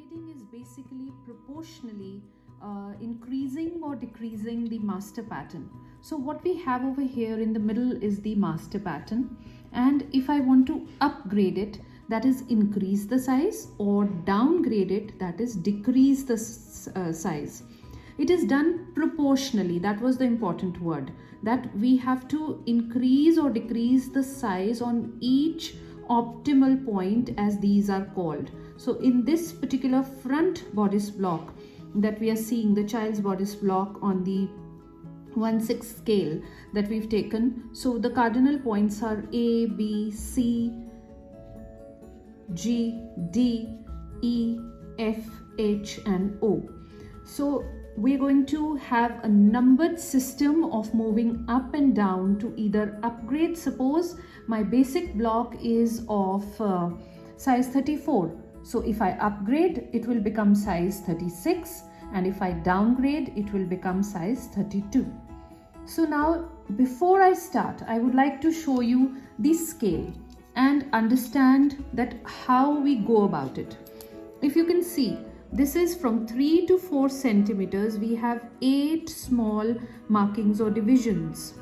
downgrading is basically proportionally increasing or decreasing the master pattern. So what we have over here in the middle is the master pattern, and if I want to upgrade it, that is increase the size, or downgrade it, that is decrease the size. It is done proportionally. That was the important word, that we have to increase or decrease the size on each optimal point, as these are called. So in this particular front bodice block that we are seeing, the child's bodice block on the 1/6 scale that we've taken, so the cardinal points are A, B, C, G, D, E, F, H and O. So we're going to have a numbered system of moving up and down to either upgrade. Suppose my basic block is of size 34. So if I upgrade, it will become size 36, and if I downgrade, it will become size 32. So now, before I start, I would like to show you the scale and understand that how we go about it. If you can see, this is from 3 to 4 centimeters. We have 8 small markings or divisions.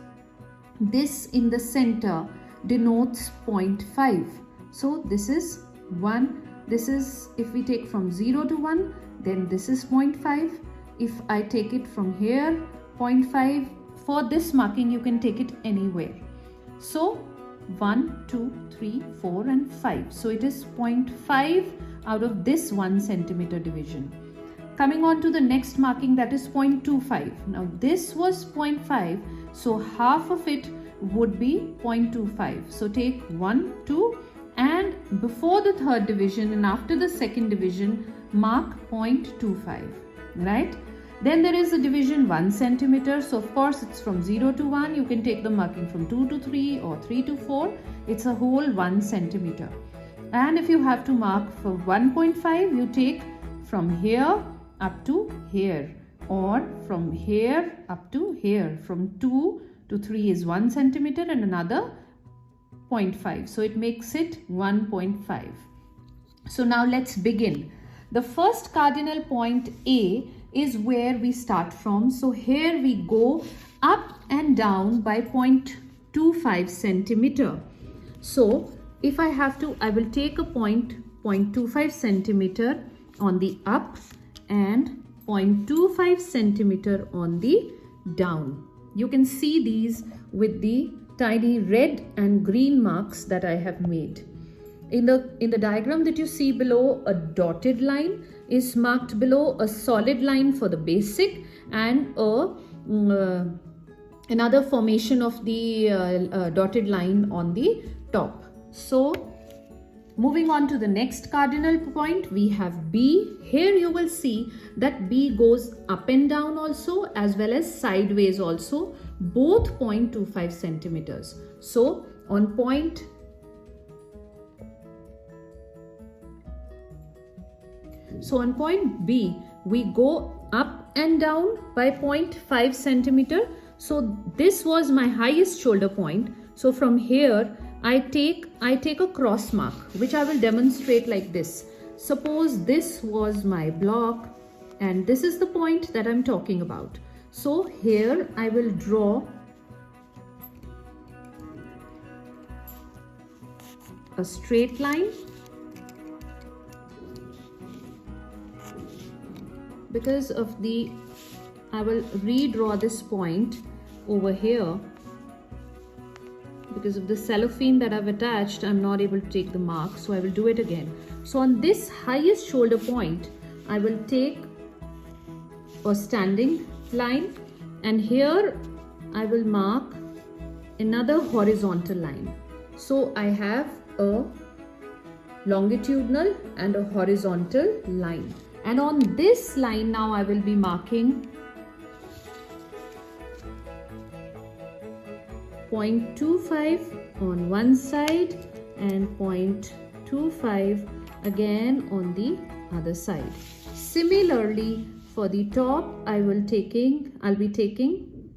This in the center denotes 0.5. So this is 1. This is, if we take from 0 to 1, then this is 0.5. If I take it from here, 0.5. For this marking, you can take it anywhere. So 1, 2, 3, 4 and 5. So it is 0.5 out of this 1 centimeter division. Coming on to the next marking, that is 0.25. Now this was 0.5, so half of it would be 0.25. So take 1, 2, and before the third division and after the second division, mark 0.25, right? Then there is a division 1 centimeter. So of course it's from 0 to 1. You can take the marking from 2 to 3 or 3 to 4. It's a whole 1 centimeter. And if you have to mark for 1.5, you take from here up to here, or from here up to here. From 2 to 3 is 1 centimeter and another 0.5. So it makes it 1.5. So now let's begin. The first cardinal point A is where we start from. So here we go up and down by 0.25 centimeter. So if I have to, I will take a 0.25 centimeter on the up and 0.25 centimeter on the down. You can see these with the tiny red and green marks that I have made. In the diagram that you see below, a dotted line is marked below a solid line for the basic, and another formation of the dotted line on the top. So moving on to the next cardinal point, we have B. Here you will see that B goes up and down also, as well as sideways also, both 0.25 centimeters. So on point B, we go up and down by 0.5 centimeter. So this was my highest shoulder point. So from here, I take a cross mark, which I will demonstrate like this. Suppose this was my block and this is the point that I'm talking about. So here I will draw a straight line. Because of the, I will redraw this point over here. Because of the cellophane that I've attached, I'm not able to take the mark, so I will do it again. So on this highest shoulder point, I will take a standing line, and here I will mark another horizontal line. So I have a longitudinal and a horizontal line. And on this line now I will be marking 0.25 on one side and 0.25 again on the other side. Similarly, for the top, I'll be taking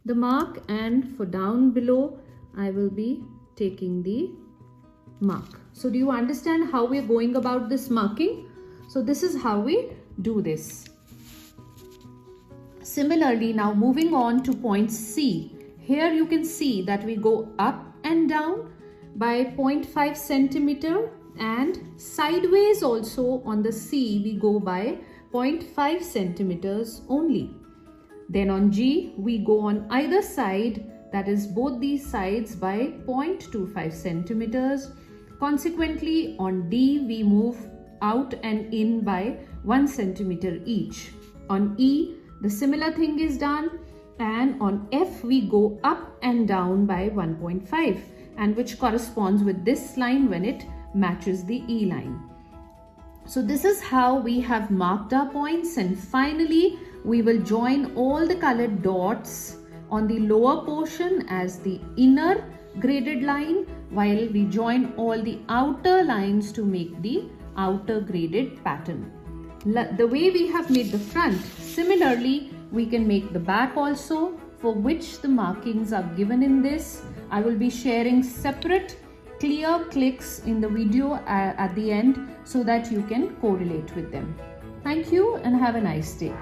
the mark, and for down below, I will be taking the mark. So do you understand how we're going about this marking? So this is how we do this. Similarly, now moving on to point C. Here you can see that we go up and down by 0.5 centimeter, and sideways also on the C we go by 0.5 centimeters only. Then on G we go on either side, that is both these sides, by 0.25 centimeters. Consequently, on D we move out and in by 1 centimeter each. On E the similar thing is done, and on F we go up and down by 1.5, and which corresponds with this line when it matches the E line. So this is how we have marked our points, and finally we will join all the colored dots on the lower portion as the inner graded line, while we join all the outer lines to make the outer graded pattern. The way we have made the front, similarly we can make the back also, for which the markings are given in this. I will be sharing separate clear clicks in the video at the end so that you can correlate with them. Thank you and have a nice day.